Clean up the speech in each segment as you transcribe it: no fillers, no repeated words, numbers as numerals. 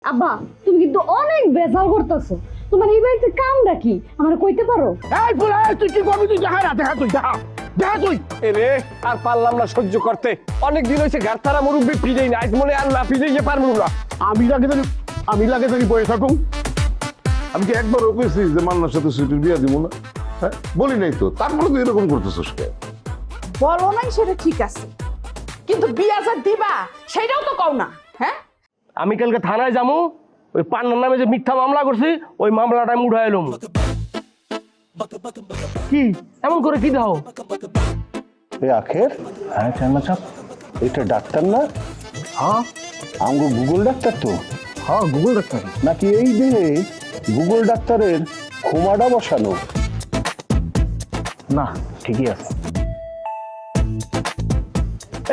আব্বা তুমি কিন্তু অনেক বেজাল করতেছো। তোমার এই বাড়িতে কামটা কি আমার কইতে পারো? এই বলে তুই কি করবি? তুই দেখা না, দেখা তুই দেখা দেখা তুই। এরে আর পারলাম না সহ্য করতে। অনেক দিন হয়েছে ঘাট তারা মুরব্বী ফিরেই না, আজ মনে আর না ফিরে পারবো না। আমি লাগে জানি বয়ে থাকুন। আমি কি একবার বলেছি যে মান্নার সাথে সুইটির বিয়া দিব না? হ্যাঁ বলি নাই তো, তারপরে তুই এরকম করতেছিস কে? বলো নাই সেটা ঠিক আছে, কিন্তু বিয়া যা দিবা সেটাও তো কও না। হ্যাঁ আমি কালকে থানায় যাবো, ওই পান্নার নামে যে মিথ্যা মামলা করছি ওই মামলাটা আমি উঠাই এলাম। কি এমন করে কি দাও? আখের হ্যাঁ চেয়ারম্যান সাহেব, এটা ডাক্তার না? হ্যাঁ আমগো গুগল ডাক্তার তো হ্যাঁ গুগল ডাক্তার নাকি? এই দেহে গুগল ডাক্তারের খোমাটা বসানো? না ঠিকই আছে।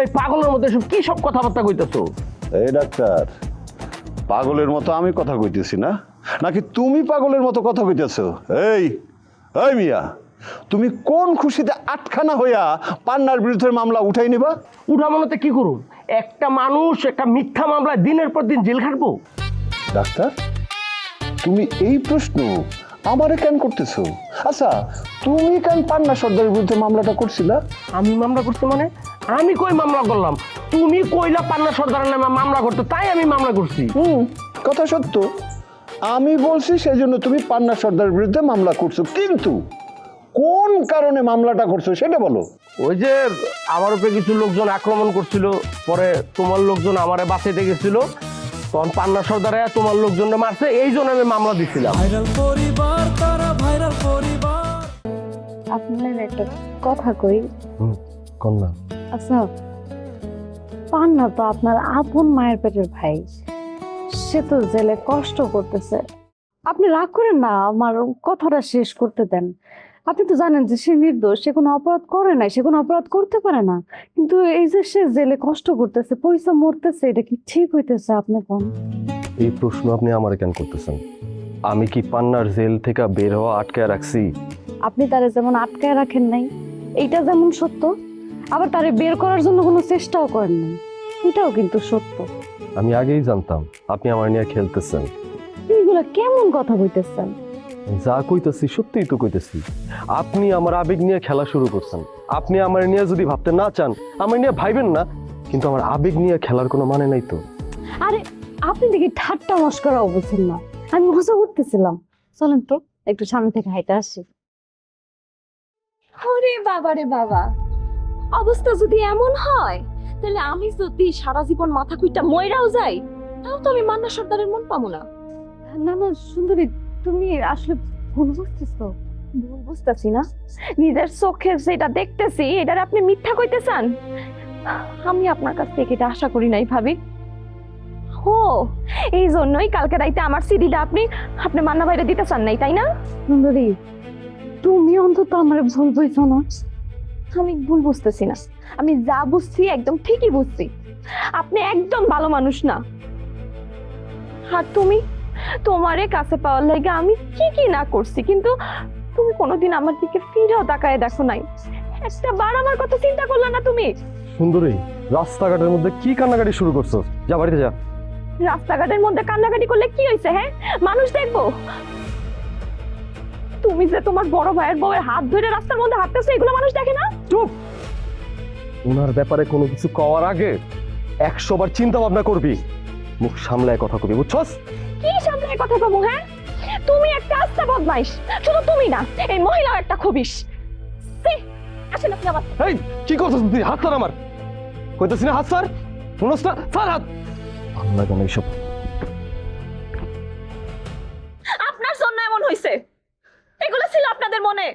এই পাগলের মধ্যে সব কি সব কথাবার্তা কইতেছো? এই ডাক্তার, পাগলের মতো আমি কথা কইতেছি না, নাকি তুমি পাগলের মতো কথা কইতেছো? এই এই মিয়া, তুমি কোন খুশিতে আটখানা হইয়া পান্নার বিরুদ্ধে মামলা উঠাই নিবা? উঠা মনেতে কি করুন? একটা মানুষ একটা মিথ্যা মামলায় দিনের পর দিন জেল খাটবো? ডাক্তার, তুমি এই প্রশ্ন আমারে কেন করতেছো? আচ্ছা, তুমি কেন পান্না সর্দারের বিরুদ্ধে মামলাটা করছিলা? আমি মামলা করতে মানে? আমি কই মামলা করলাম? তুমি কইলা পান্না সর্দারের নামে মামলা করতে, তাই আমি মামলা করছি। কথা সত্য, আমি বলছি সেই জন্য তুমি পান্না সর্দারের বিরুদ্ধে মামলা করছো, কিন্তু কোন কারণে মামলাটা করছো সেটা বলো। ওই যে আমার উপরে কিছু লোকজন আক্রমণ করছিল, পরে তোমার লোকজন আমারে বাঁচাইতে গেছিল, তখন পান্না সর্দারে তোমার লোকজনকে মারছে, এই জন্য আমি মামলা দিছিলাম। আপনার একটা কথা কই। কন্যা আচ্ছা, পান্না তো আপনার আপন মায়ের পেটের ভাই, সে তো জেলে কষ্ট করতেছে। আপনি রাগ করেন না, আমার কথাটা শেষ করতে দেন। আপনি তো জানেন যে সে নির্দোষ, সে কোনো অপরাধ করে নাই, সে কোনো অপরাধ করতে পারে না। কিন্তু এই যে সে জেলে কষ্ট করতেছে, পয়সা মরতেছে, এটা কি ঠিক হইতেছে? আপনি কোন এই প্রশ্ন আপনি আমার কেন করতেছেন? আমি কি পান্নার জেল থেকে বের হওয়া আটকায় রাখছি? আপনি তারে যেমন আটকায় রাখেন নাই, এইটা যেমন সত্য, আবার তারে বের করার জন্য কোনো চেষ্টাও করেন নাই, এটাও কিন্তু সত্য। আমি আগেই জানতাম আপনি আমার নিয়ে খেলতেছেন। এইগুলা কেমন কথা কইতেছেন? যা কইতেছি সত্যিই তো কইতেছি। আপনি আমার আবেগ নিয়ে খেলা শুরু করছেন। আপনি আমার নিয়ে যদি ভাবতে না চান, আমার নিয়ে ভাইবেন না, কিন্তু আমার আবেগ নিয়ে খেলার কোনো মানে নাই তো। আরে আপনি দেখি ঠাট্টা মস্করা বুঝছেন না, আমি মজা করতেছিলাম। চলেন তো একটু সামনে থেকে হাইটে আসি। ওরে বাবা রে বাবা, অবস্থা যদি এমন হয় তাহলে আমি যদি সারা জীবন মাথা কুইটা মইরাও যাই, তাও তো আমি মান্না সর্দারের মন পাবো না। না না সুন্দরী, তুমি আসলে ভুল বুঝতেছো। ভুল বুঝতেছি না, নিজের চোখে যেটা দেখতেছি এটার আপনি মিথ্যা কইতেছেন। আমি আপনার কাছ থেকে এটা আশা করি নাই ভাবি। ও এই জন্যই কালকে রাইতে আমার সিডিটা আপনি আপনি মান্না বাইরে দিতে চান নাই, তাই না? সুন্দরী, তুমি অন্তত আমার ভুল বুঝছো না। আমি ভুল বুঝতেছি না, আমি যা বুঝছি একদম ঠিকই বুঝছি। আপনি একদম ভালো মানুষ না। আর তুমি, তোমারে কাছে পাওয়ার লাগে আমি কি কি না করছি, কিন্তু তুমি কোনোদিন আমার দিকে ফিরেও তাকায় দেখো নাই। একটা বার আমার কথা চিন্তা করলে না তুমি? সুন্দরী, রাস্তাঘাটের মধ্যে কি কান্নাকাটি শুরু করছো? যা বাড়িতে যা। রাস্তাঘাটের মধ্যে কান্নাকাটি করলে কি হয়েছে? হ্যাঁ, মানুষ দেখবো। তুমি যে তোমার বড় ভাইয়ের বউয়ের হাত ধরে রাস্তার মধ্যে হাঁটতেছো, এগুলো মানুষ দেখে না? চুপ! ওনার ব্যাপারে কোনো কিছু কওয়ার আগে 100 বার চিন্তা ভাবনা করবি, মুখ সামলায় কথা কবি, বুঝছস? কি সামনে কথা কমু? হ্যাঁ, তুমি একটা আস্তা বদমাইশ। শুধু তুমি না, এই মহিলাও একটা খবিশ। আসেন আপনি আমার। এই কি করছিস তুই? হাত ছাড় আমার, কইতাছি না হাত ছাড়। শুনছ না? ছাড় হাত। ভালো লাগে না এইসব। আপনার জন্য এমন হইছে, এগুলো ছিল আপনাদের মনে।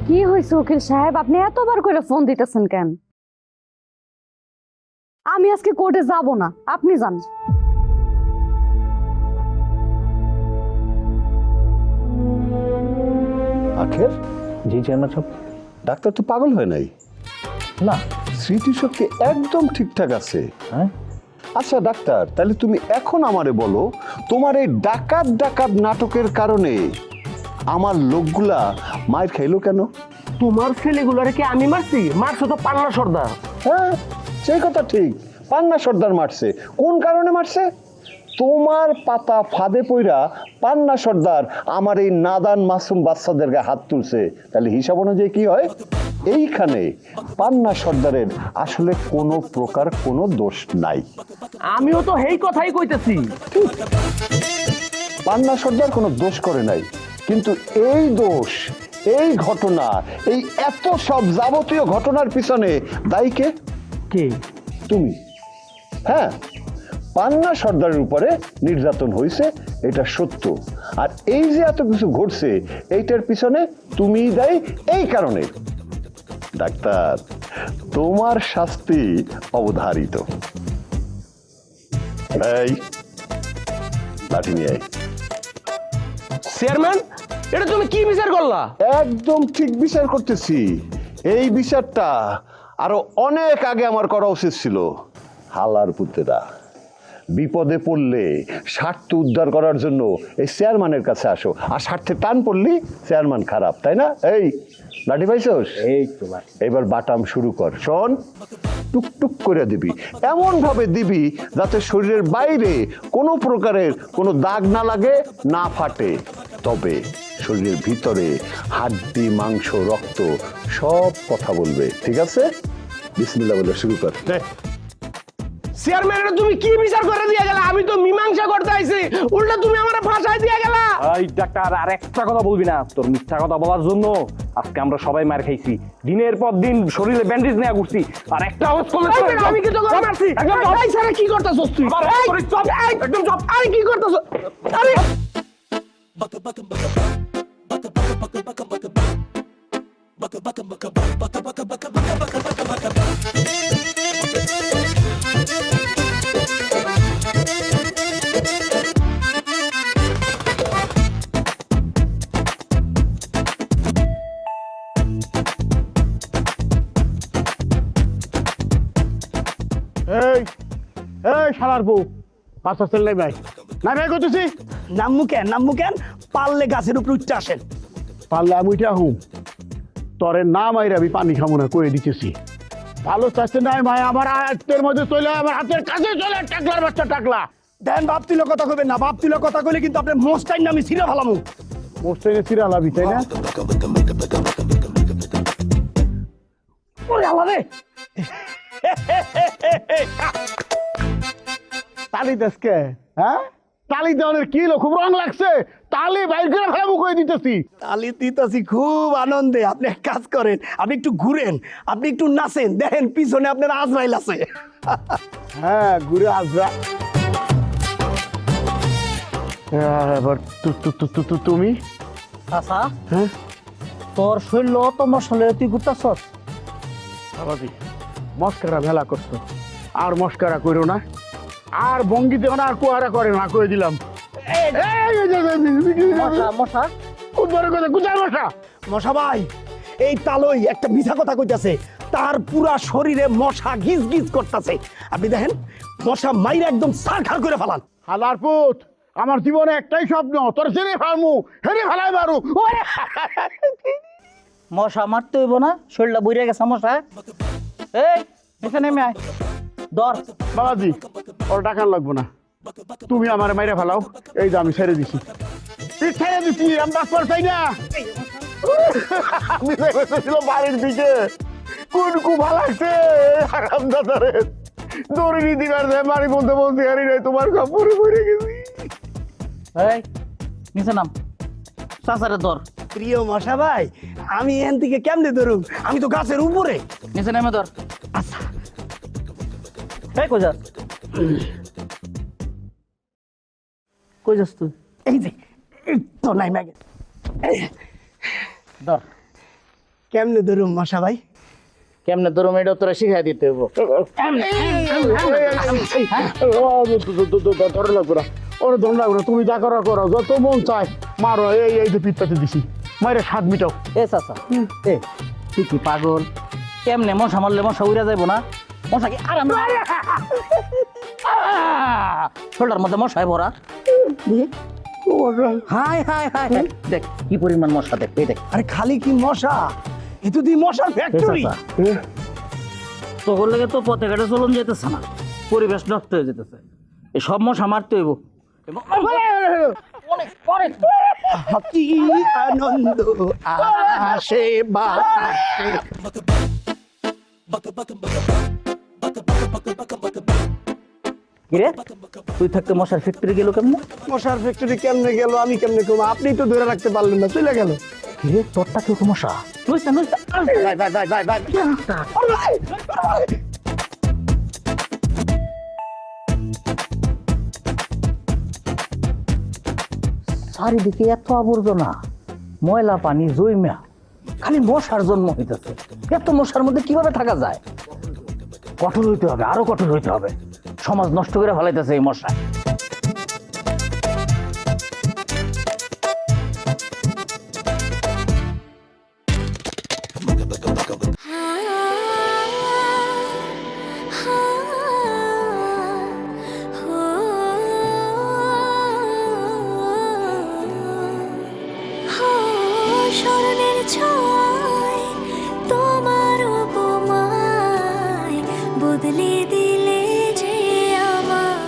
কি হয়েছে উকিল সাহেব, আপনি এতবার করে ফোন দিতেছেন কেন? আমি আজকে কোর্টে যাব না, আপনি যান। আখের, জি চেয়ারম্যান সাহেব। ডাক্তার তো পাগল হয় নাই না। স্মৃতিশক্তি একদম ঠিকঠাক আছে। হ্যাঁ, আচ্ছা ডাক্তার, তাহলে তুমি এখন আমারে বলো, তোমার এই ডাকাত ডাকাত নাটকের কারণে আমার লোকগুলা মায়ের খাইলো কেন? তোমার ছেলেগুলোরে কি আমি মারছি? মারছো তো পান্না সর্দার। হ্যাঁ, সেই কথা ঠিক, পান্না সর্দার মারছে। কোন কারণে মারছে? তোমার পাতা ফাঁদে পইরা পান্না সর্দার আমার এই নাদান মাসুম বাচ্চাদের গায়ে হাত তুলছে। তাহলে হিসাব অনুযায়ী কি হয়? এইখানে পান্না সর্দারের আসলে কোনো প্রকার কোনো দোষ নাই। আমিও তো এই কথাই কইতেছি। পান্না সর্দার কোনো দোষ করে নাই, কিন্তু এই দোষ, এই ঘটনা, এই এত সব যাবতীয় ঘটনার পিছনে দায়ী কে? কে? তুমি। হ্যাঁ, পান্না সর্দারের উপরে নির্যাতন হয়েছে, এটা সত্য। আর এই যে এত কিছু ঘটছে, এইটার পিছনে তুমিই দায়ী। এই কারণে ডাক্তার, তোমার শাস্তি অবধারিত। এই লাঠি নিয়ে আয়। চেয়ারম্যান, এটা তুমি কি বিচার করলা? একদম ঠিক বিচার করতেছি। এই বিচারটা আরো অনেক আগে আমার করা উচিত ছিল। হালার পুতেরা বিপদে পড়লে স্বার্থ উদ্ধার করার জন্য এই চেয়ারম্যানের কাছে আসো, আর স্বার্থে টান পড়লি চেয়ারম্যান খারাপ, তাই না? এই লাঠি পাইছস? এই তো এবার বাটাম শুরু কর। শোন, টুকটুক করে দিবি, এমন ভাবে দিবি যাতে শরীরের বাইরে কোনো প্রকারের কোনো দাগ না লাগে, না ফাটে। তবে শরীরের ভিতরে হাড্ডি, মাংস, রক্ত সব কথা বলবে, ঠিক আছে? বিসমিল্লাহ বলে শুরু কর। চেয়ারম্যান, এটা তুমি কি বিচার করে দিয়ে গেলা? আমি তো মীমাংসা করতে আইছি, উল্টা তুমি আমার ফাঁসায় দিয়ে গেলা। এই ডাক্তার, আর একটা কথা বলবি না। তোর মিথ্যা কথা বলার জন্য আজকে আমরা সবাই মার খাইছি। দিনের পর দিন শরীরে ব্যান্ডেজ নিয়ে ঘুরছি, আর একটা আওয়াজ করলে আমি কি তো মারছি? একদম এই স্যার, কি করতেছস তুই? একদম চুপ। আরে কি করতেছস? আরে এই এই শালার বউ, পাঁচটা চল নাই ভাই, নাই ভাই করতেছি। নামমু কেন পারলে গাছের উপরে উঠতে আসেন। পারলে আমি উঠে হুম, তরে না মাইরে আমি পানি খাবো না, কয়ে দিতেছি। ভালো চাচ্ছে নাই ভাই, আমার হাতের মধ্যে চলে, আমার হাতের কাছে চলে, টাকলার বাচ্চা টাকলা। দেন বাপ তুলে কথা কইবেন না, বাপ তুলে কথা কইলে কিন্তু আপনার মোস্টাইন নামি ছিঁড়ে ফেলামু। মোস্টাইনে চিরা লাভি, তাই না? ওরে আল্লাহ রে, তালি দেশকে, হ্যাঁ তালি দেওয়ানের কি হলো? খুব রং লাগছে, তালি বাইর করে ফেলাবো, কয়ে দিতেছি। তালি দিতেছি খুব আনন্দে। আপনি এক কাজ করেন, আপনি একটু ঘুরেন, আপনি একটু নাচেন, দেখেন পিছনে আপনার আজরাইল আছে। হ্যাঁ, ঘুরে আসবা। এবার তুমি আচ্ছা, হ্যাঁ তোর শরীর তো মশলে তুই ঘুরতেছস। বাবাজি, মস্কারা ভেলা করছো, আর মস্কারা করো না, আর ভঙ্গি দেও না, আর কুয়ারা করে না, কয়ে দিলাম। মশা কোথায় মশা? মশা ভাই, এই তালই একটা মিথ্যা কথা কইতাছে, তার পুরা শরীরে মশা গিজ গিজ করতেছে। আপনি দেখেন মশা মাইরা একদম সারখার করে ফেলান। হালার পুত, আমার জীবনে একটাই স্বপ্ন, তোর জেনে ফার্মু, হেরে ফেলাই মারু। মশা মারতে হইব না, শরীরটা বইরে গেছে মশা। এই এখানে নেমে আয়, ধর। বাবাজি, ওর টাকা লাগবো না, তুমি আমার মাইরে ফেলাও। এই যে আমি ছেড়ে দিছি, ছেড়ে দিছি, আমি বাঁচবার চাই না। আমি ছিল বাড়ির দিকে, কোন কুফা লাগছে হারাম দাদারে, দৌড়ি দিবার বাড়ি বলতে বলতে হারি নাই, তোমার কাপড়ে পড়ে গেছি। এই নিচে নাম, চাচারে ধর। প্রিয় মশা ভাই, আমি এখান থেকে কেমনে ধরুম? আমি তো গাছের উপরে। নিচে নেমে ধর। আচ্ছা, এই কই যাস? কই যাস তুই? এই যে এই তো নাই ম্যাগে ধর। কেমনে ধরুম মশা ভাই? কেমনে ধরুম এটা তোরা শিখাই দিতে হইব। ধরে লাগবো না, ওরা ধরে লাগবো না, তুমি যা করো করো, যত মন চায় মারো। এই এই যে পিঠটাতে দিছি, মাইরে স্বাদ মিটাও। এ চাচা, এ তুই কি পাগল? কেমনে মশা মারলে মশা উড়ে যাইব না? মশা কি আরাম শোল্ডার মধ্যে মশায় ভরা। হাই হাই হাই দেখ কি পরিমাণ মশা, দেখ এই দেখ। আরে খালি কি মশা, এ তো দি মশার ফ্যাক্টরি। তোর লেগে তো পথে ঘাটে চলন যেতেছে না, পরিবেশ নষ্ট হয়ে যেতেছে। এই সব মশা মারতে হইব। কি আনন্দ আসে বাতাসে। কিরে তুই থাকতে মশার ফ্যাক্টরি গেল কেমন? মশার ফ্যাক্টরি কেমনে গেল আমি কেমনে কম, আপনি তো ধরে রাখতে পারলেন না, চলে গেল। কিরে তোরটা কেউ তো মশা? চারিদিকে এত আবর্জনা, ময়লা পানি জৈমা, খালি মশার জন্ম হইতেছে। এত মশার মধ্যে কিভাবে থাকা যায়? কঠোর হইতে হবে, আরো কঠোর হইতে হবে। সমাজ নষ্ট করে ফেলাইতেছে এই মশা। স্মরণের ছোঁয়ায় তোমার উপমায় বদলে দিলে যে আমায়।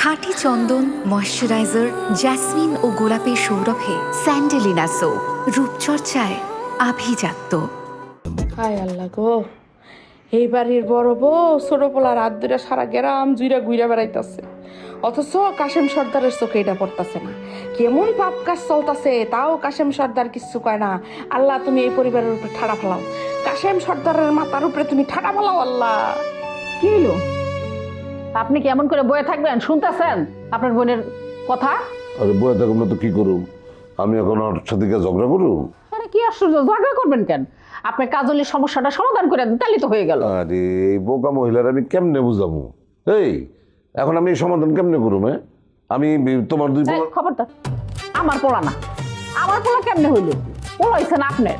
খাঁটি চন্দন, ময়শ্চারাইজার, জ্যাসমিন ও গোলাপের সৌরভে স্যান্ডেলিনা সো, রূপচর্চায় আভিজাত্য। হায় আল্লাহ গো, এই বাড়ির বড় বউ ছোট পোলা রাত ধরে সারা গ্রাম জুইরা ঘুরে বেড়াইতেছে, অথচ কাশেম সর্দারের চোখে এটা পড়তেছে না। কেমন পাপ কাজ চলতেছে তাও কাশেম সর্দার কিচ্ছু কয় না। আল্লাহ তুমি এই পরিবারের উপরে ঠাড়া ফেলাও, কাশেম সর্দারের মাথার উপরে তুমি ঠাড়া ফেলাও আল্লাহ। কি হলো? আপনি কি এমন করে বয়ে থাকবেন? শুনতেছেন আপনার বোনের কথা? আরে বয়ে থাকুন না তো কি করুম? আমি এখন ওর সাথে গিয়ে ঝগড়া করুম? আরে কি আশ্চর্য, ঝগড়া করবেন কেন? আপনার কাজলের সমস্যাটা সমাধান করে দেন, তাহলে তো হয়ে গেল। আরে এই বোকা মহিলার আমি কেমনে বুঝাবো? এই এখন আমি এই সমাধান কেমনে করুম? আমি তোমার দুই এই, খবরদার, আমার পোলা না। আমার পোলা কেমনে হইল? পোলা হইছে না আপনার।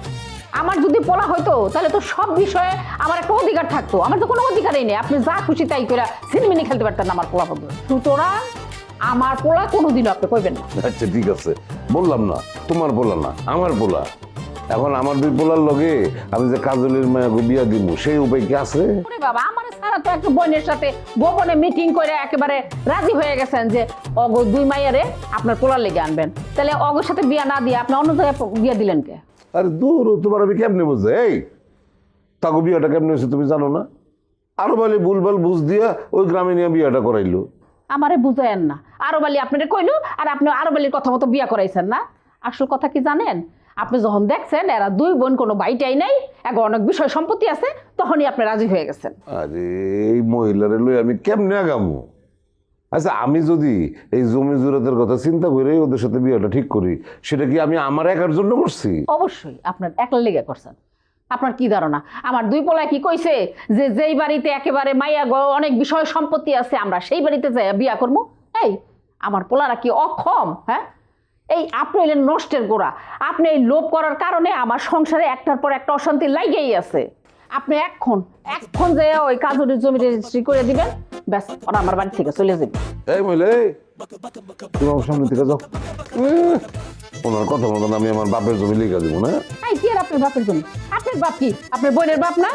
আমার যদি পোলা হইতো তাহলে তো সব বিষয়ে আমার একটা অধিকার থাকতো। আমার তো কোনো অধিকারই নেই, আপনি যা খুশি তাই করে সিনেমিনি খেলতে পারতেন না আমার পোলা পর্যন্ত। সুতরাং আমার পোলা কোনোদিনও আপনি কইবেন না। আচ্ছা ঠিক আছে, বললাম না তোমার পোলা না, আমার পোলা। এখন আমার দুই পোলার লগে আমি যে কাজলের মায়া বিয়া দিব সেই উপায় কি আছে? ওরে বাবা, আমার সারা তো একটা বোনের সাথে গোপনে মিটিং করে একেবারে রাজি হয়ে গেছেন যে অগ দুই মাইয়ারে আপনার পোলার লেগে আনবেন। তাহলে অগর সাথে বিয়া না দিয়ে আপনি অন্য জায়গায় বিয়া দিলেন কে? আরে দূর, তোমার আমি কেমনে বুঝে? এই তাকে বিয়াটা কেমনে হয়েছে তুমি জানো না? আরো বলে ভুলভাল বুঝ দিয়া ওই গ্রামে নিয়ে বিয়াটা করাইলো। আমারে বুঝায়েন না। আরো বালি আপনারে কইলো আর আপনি আরো বালির কথা মতো বিয়া করাইছেন না। আসল কথা কি জানেন? আপনি যখন দেখছেন এরা দুই বোন কোনো বাইটাই নাই, এখন অনেক বিষয় সম্পত্তি আছে, তখনই আপনি রাজি হয়ে গেছেন। আরে এই মহিলারে লই আমি কেমনে আগামু? আচ্ছা আমি যদি এই জমি জুরাতের কথা চিন্তা করে ওদের সাথে বিয়েটা ঠিক করি, সেটা কি আমি আমার একার জন্য করছি? অবশ্যই আপনার একলা লেগে করছেন। আপনার কি ধারণা আমার দুই পোলায় কি কইছে যে যেই বাড়িতে একেবারে মাইয়া অনেক বিষয় সম্পত্তি আছে আমরা সেই বাড়িতে যাই বিয়া করবো? এই আমার পোলারা কি অক্ষম? হ্যাঁ, এই আপনি হইলেন নষ্টের গোড়া। আপনি এই লোভ করার কারণে আমার সংসারে একটার পর একটা অশান্তি লাগেই আছে। আপনি এখন যে ওই কাজুরির জমি রেজিস্ট্রি করে দিবেন, ব্যাস ওরা আমার বাড়ি থেকে চলে যাবে। এই মহিলা, তুমি আমার সামনে থেকে যাও। ওনার কথা মতন আমি আমার বাপের জমি লিখে দেবো না? এই কি আর আপনার বাপের জমি? আপনার বাপ কি আপনার বোনের বাপ না?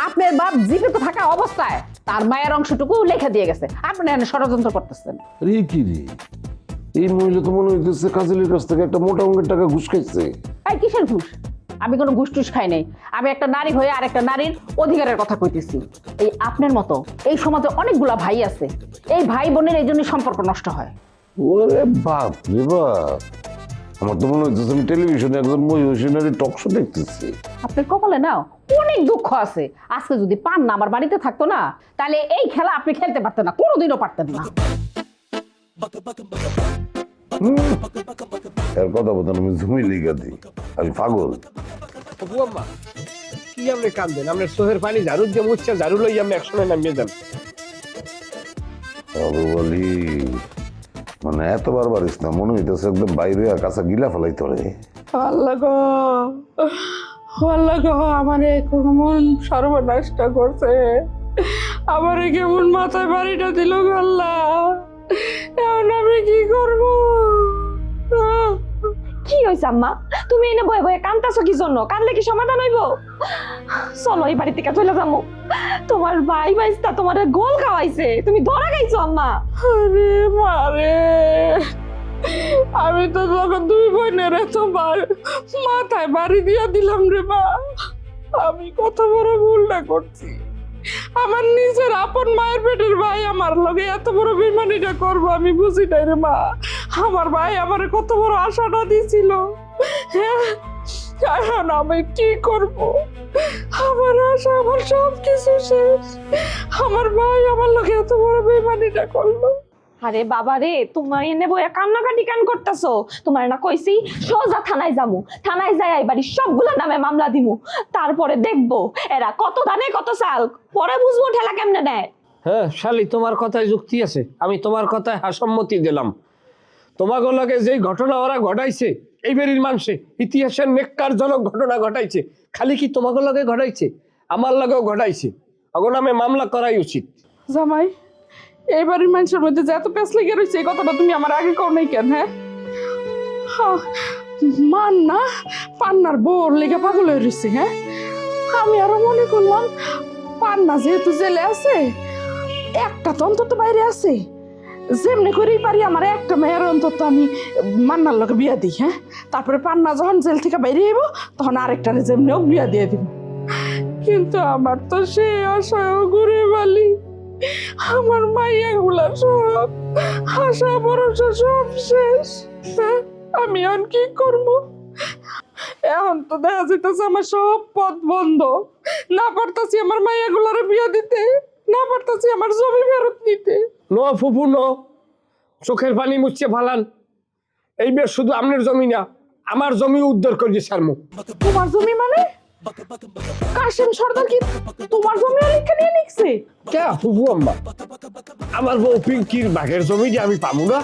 আপনার বাপ জীবিত থাকা অবস্থায় তার মায়ের অংশটুকু লিখে দিয়ে গেছে, আপনি এখানে ষড়যন্ত্র করতেছেন। রে কি রে, এই মহিলা তো মনে হইতেছে কাজলের কাছ থেকে একটা মোটা অঙ্কের টাকা ঘুষ খাইছে। এই কিসের ঘুষ? আমি কোনো ঘুষ টুস খাই নাই। আমি একটা নারী হয়ে আর একটা নারীর অধিকারের কথা কইতেছি। এই আপনার মতো এই সমাজে অনেকগুলা ভাই আছে, এই ভাই বোনের এই জন্য সম্পর্ক নষ্ট হয়। ওরে বাপ রে বাপ, আমার তো মনে হইতেছে আমি টেলিভিশনে একজন মহিষী টক শো দেখতেছি। আপনার কপালে নাও অনেক দুঃখ আছে। আজকে যদি পান না আমার বাড়িতে থাকতো না, তাহলে এই খেলা আপনি খেলতে পারতেন না, কোনোদিনও পারতেন না। এর কথা বলতেন আমি জমি লিখে দিই, আমি পাগল। কি আপনি কান্দেন? আপনার চোখের পানি ঝাড়ু দিয়ে মুছছে, ঝাড়ু লই আপনি একসময় নামিয়ে যান। বলি মানে এতবার বাড়িস না, মনে হইতেছে একদম বাইরে কাঁচা গিলা ফেলাই তোরে। আল্লাহ গো, আল্লাহ গো, আমারে কেমন সর্বনাশটা করছে, আমারে কেমন মাথায় বাড়িটা দিল গো আল্লাহ। এখন আমি কি করবো? হয়েছে আম্মা? তুমি এনে বয়ে বয়ে কান্দাছো কি জন্য? কানলে কি সমাধান হইব? চলো এই বাড়ি থেকে চলে যাবো। তোমার ভাই ভাইস্তা তোমার গোল খাওয়াইছে, তুমি ধরা খাইছো আম্মা। আরে মারে, আমি তো তখন দুই বোনের তোমার মাথায় বাড়ি দিয়া দিলাম রে মা। আমি কত বড় ভুলটা করছি। আমার নিজের আপন মায়ের পেটের ভাই আমার লগে এত বড় বেইমানিটা করবো আমি বুঝি নাই রে মা। আমার ভাই আমারে কত বড় আশাটা দিছিল। হ্যাঁ, এখন আমি কি করব? আমার আশা, আমার সব কিছু শেষ। আমার ভাই আমার লগে এত বড় বেইমানিটা করলো। আরে বাবা রে, তোমার এনে বয়ে কান্নাকাটি কেন করতেছো? তোমার না কইছি সোজা থানায় যামু, থানায় যাই এই বাড়ির সবগুলোর নামে মামলা দিমু, তারপরে দেখবো এরা কত ধানে কত চাল, পরে বুঝবো ঠেলা কেমনে নেয়। হ্যাঁ শালি, তোমার কথায় যুক্তি আছে, আমি তোমার কথায় সম্মতি দিলাম। তোমাকে লগে যেই ঘটনা ওরা ঘটাইছে, এই বাড়ির মানুষে ইতিহাসের নেককারজনক ঘটনা ঘটাইছে। খালি কি তোমাকে লগে ঘটাইছে, আমার লগেও ঘটাইছে। ওগো নামে মামলা করাই উচিত। জামাই, এই বাড়ির মানুষের মধ্যে যে এত পেঁচ লেগে রয়েছে, এই কথাটা তুমি আমার আগে কও নাই কেন? হ্যাঁ, মান না পান্নার বোর লেগে পাগল হয়ে রয়েছে। হ্যাঁ, আমি আরো মনে করলাম পান্না যেহেতু জেলে আছে, একটা তো অন্তত বাইরে আছে, যেমনি করেই পারি আমার একটা মেয়ের অন্তত আমি মান্নার লোকে বিয়া দিই। হ্যাঁ, তারপরে পান্না যখন জেল থেকে বাইরে আইব তখন আরেকটারে যেমনি হোক বিয়া দিয়ে দিব। কিন্তু আমার তো সে আশাও ঘুরে বালি, আমার মাইয়া গুলা সব আশা ভরসা সব শেষ। হ্যাঁ, আমি এখন কি করবো? এখন তো দেখা যেতেছে আমার সব পথ বন্ধ। না পারতাছি আমার মাইয়া গুলারে বিয়া দিতে, না পারতাছি আমার জমি ফেরত নিতে। নো ফুফু নো, চোখের পানি মুছছে ফালান। এই বেশ শুধু আপনার জমি না, আমার জমি উদ্ধার করে সারমু। তোমার জমি মানে? কাশেম সর্দার কি তোমার জমি অনেকখানি নিয়ে নিচ্ছে? কে ফুফু আম্মা, আমার বউ পিঙ্কির বাঘের জমিটা আমি পাবো না?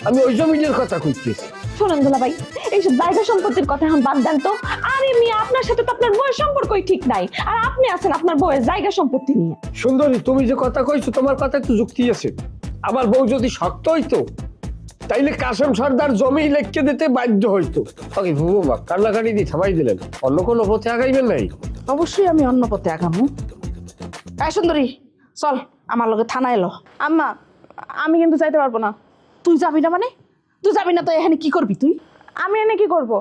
আমি ওই জমিটার কথা কইতেছি। শোনেন দুলা ভাই, এইসব জায়গা সম্পত্তির কথা এখন বাদ দেন তো। আরে মিয়া, আপনার সাথে তো আপনার বউয়ের সম্পর্কই ঠিক নাই, আর আপনি আছেন আপনার বউয়ের জায়গা সম্পত্তি নিয়ে। সুন্দরী, তুমি যে কথা কইছো তোমার কথা একটু যুক্তি আছে। আমার বউ যদি শক্ত হইতো তাইলে কাশেম সর্দার জমি লেখকে দিতে বাধ্য হইতো। ওকে ফুফু মা, কান্নাকাটি দিয়ে থামাই দিলেন। অন্য কোনো পথে আগাইবেন নাই? অবশ্যই আমি অন্য পথে আগামু। এই সুন্দরী, চল আমার লগে থানায় এলো। আম্মা, আমি কিন্তু যাইতে পারবো না। তুই যাবি না মানে? তুই যাবি না তো এখানে কি করবি তুই? আমি এনে কি করব?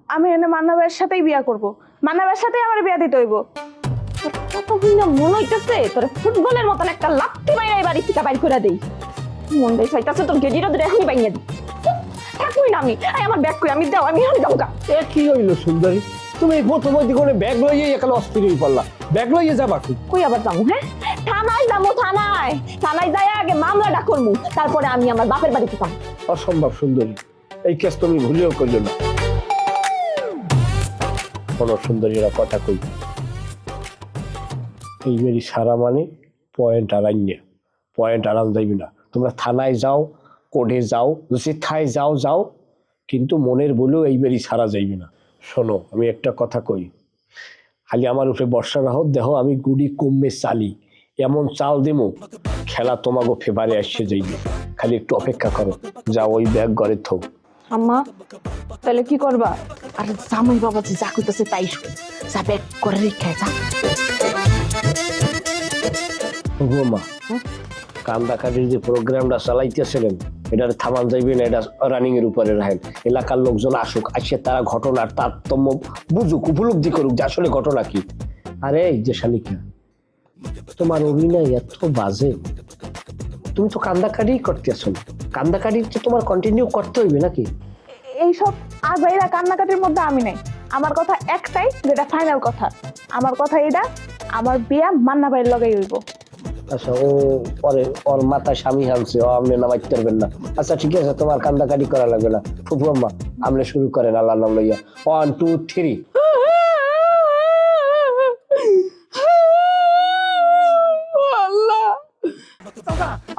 আমি এনে মান্না ভাইয়ের সাথেই বিয়া করব। মান্না ভাইয়ের সাথেই আমার বিয়া দিতে হইব। কত হইনা মনে হইতেছে তোর ফুটবলের মতন একটা লাত্তি মাইরা এই বাড়ি থেকে বাইর করে দেই। মন দেই চাইতাছে তোর গেডিটা ধরে এখনই বাইঙ্গা দি। থাকবই না আমি। আমার ব্যাগ কই, আমি দাও, আমি এখনই যাবো। এ কি হইল সুন্দরী, তুমি প্রথম দিকে ব্যাগ লইয়ে এখানে অস্থির হয়ে পড়লা। ব্যাগ লইয়ে যাবা কি? কই আবার যাবো? হ্যাঁ, থানায় যাবো। থানায় থানায় যাই আগে মামলাটা করবো, তারপরে আমি আমার বাপের বাড়িতে যাবো। অসম্ভব সুন্দরী, এই কেস তুমি ভুলেও করলো না। কোন সুন্দরীরা কথা কই, এই মেরি সারা মানে পয়েন্ট আড়াই না, পয়েন্ট আড়াল যাইবি না। তোমরা থানায় যাও, কোর্টে যাও, যেথায় যাও যাও, কিন্তু মনের বলেও এই মেরি সারা যাইবি না। শোনো, আমি একটা কথা কই, খালি আমার উপরে বর্ষা রাহত দেহ, আমি গুড়ি কমে চালি, এমন চাল দেবো খেলা তোমাকে ফেভারে আসছে যাইবে। খালি একটু অপেক্ষা করো। যাও, ওই ব্যাগ ঘরে থো। আম্মা, তাহলে কি করবা? আর জামাই বাবা যে যা কইতাছে তাই শুন, যা ব্যাগ করে রেখে যা। মা, কান্দাকাটির যে প্রোগ্রামটা চালাইতেছিলেন, এটার থামান যাইবে না, এটা রানিং এর উপরে রাখেন। এলাকার লোকজন আসুক, আসে তারা ঘটনার তারতম্য বুঝুক, উপলব্ধি করুক যে আসলে ঘটনা কি। আরে এই যে শালিকা, তোমার অভিনয় এত বাজে, তুমি তো কান্দাকাটি করতে আসো না, কান্দাকাটি তো তোমার কন্টিনিউ করতে হইবে নাকি? এইসব আজাইরা কান্নাকাটির মধ্যে আমি নাই। আমার কথা একটাই, যেটা ফাইনাল কথা। আমার কথা এটা, আমার বিয়া মান্না ভাইয়ের লগেই হইব। আচ্ছা, ও পরে ওর মাথায় স্বামী হানছে, ও আপনি নামাইতে পারবেন না। আচ্ছা ঠিক আছে, তোমার কান্দাকাটি করা লাগবে না। ফুফু আম্মা, আপনি শুরু করেন আল্লাহ নাম লইয়া। 1 2 3। আল্লাহ,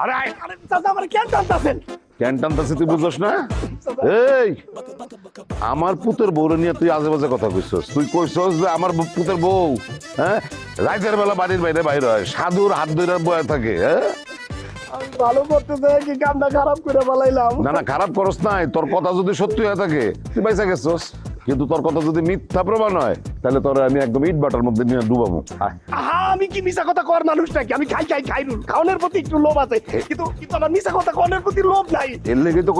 আরে আরে চাচা, আমার কেন টানতাছেন? কেন টানতাছি তুই বুঝছস না? এই আমার পুতের বউরে নিয়ে তুই আজে বাজে কথা কইছস। তুই কইছস যে আমার পুতের বউ, হ্যাঁ, রাতের বেলা বাড়ির বাইরে বাইরে হয়, সাধুর হাত ধরে বয়ে থাকে। হ্যাঁ, আমি ভালো করতে চাই কি কামটা খারাপ করে ফেলাইলাম। না না, খারাপ করস নাই। তোর কথা যদি সত্যি হয়ে থাকে তুই পয়সা গেছস, কিন্তু তোর কথা যদি মিথ্যা প্রমাণ হয় তাহলে তোর আমি একদম ইট বাটার মধ্যে নিয়ে ডুবাবো। আয়। আহা, আমি কি মিছা কথা কর মানুষ নাকি? আমি খাই খাওয়ানোর প্রতি একটু লোভ আছে, কিন্তু আমার মিছা কথা কওয়ানোর প্রতি লোভ নাই। এর লেগে তো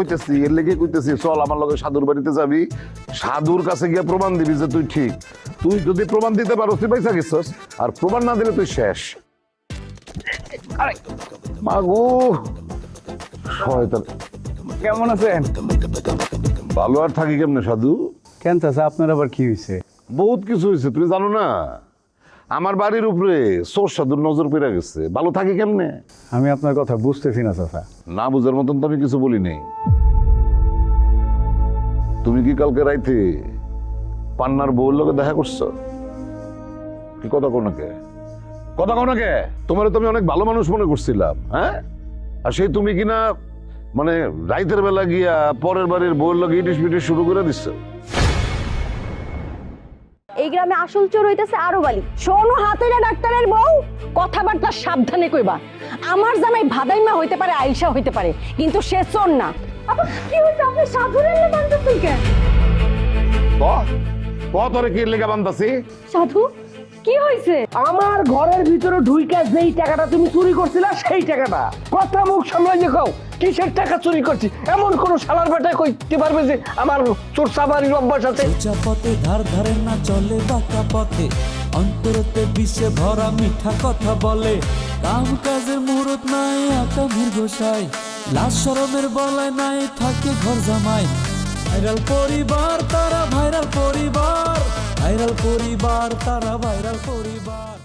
কইতেছি চল আমার লগে সাধুর বাড়িতে যাবি, সাধুর কাছে গিয়ে প্রমাণ দিবি যে তুই ঠিক। তুই যদি প্রমাণ দিতে পারো তুই পয়সা গেছস, আর প্রমাণ না দিলে তুই শেষ। আরে মাগো শয়তান। কেমন আছেন? ভালো আর থাকি কেমনে সাধু? কেন চাচা, আপনার আবার কি হয়েছে? বহুত কিছু হয়েছে, তুমি জানো না? আমার বাড়ির উপরে চোর সাধুর নজর পড়ে গেছে। ভালো থাকি কেমনে? আমি আপনার কথা বুঝতেছি না চাচা। না বুঝার মতন তো আমি কিছু বলি নাই। তুমি কি কালকে রাইতে পান্নার বউর লোকে দেখা করছো? কি কথা কো নাকে? কথা কো নাকে? তোমার তো আমি অনেক ভালো মানুষ মনে করছিলাম, হ্যাঁ? আর সেই তুমি কিনা মানে রাইতের বেলা গিয়া পরের বাড়ির বউর লোকে ইটিস পিটিস শুরু করে দিচ্ছ। এই গ্রামে আসল চোর হইতেছে আরো বালি। শোনো হাতেরা ডাক্তারের বউ, কথাবার্তা সাবধানে কইবা। আমার জামাই ভাদাইমা হইতে পারে, আইসা হইতে পারে, কিন্তু সে চোর না। আবার কি হইছে? আপনি সাধুরের লে বানতেছেন কেন? তোরে কি লেগে বান্ধাছি? সাধু কি হইছে? আমার ঘরের ভিতরে ঢুইকা যেই টাকাটা তুমি চুরি করছিলা সেই টাকাটা। কথা মুখ সামলাই যে কও কিসের টাকা চুরি করছি? এমন কোন শালার বেটা কইতে পারবে যে আমার চোর চাবারির অভ্যাস আছে? সোজা পথে ধার ধারে না চলে বাঁকা পথে, অন্তরতে বিষে ভরা মিঠা কথা বলে। কাম কাজের মুহূর্ত নাই আকামের গোসাই, লাশ শরমের বলায় নাই থাকে ঘর জামাই। ভাইরাল পরিবার তারা ভাইরাল পরিবার, ভাইরাল পরিবার তারা ভাইরাল পরিবার।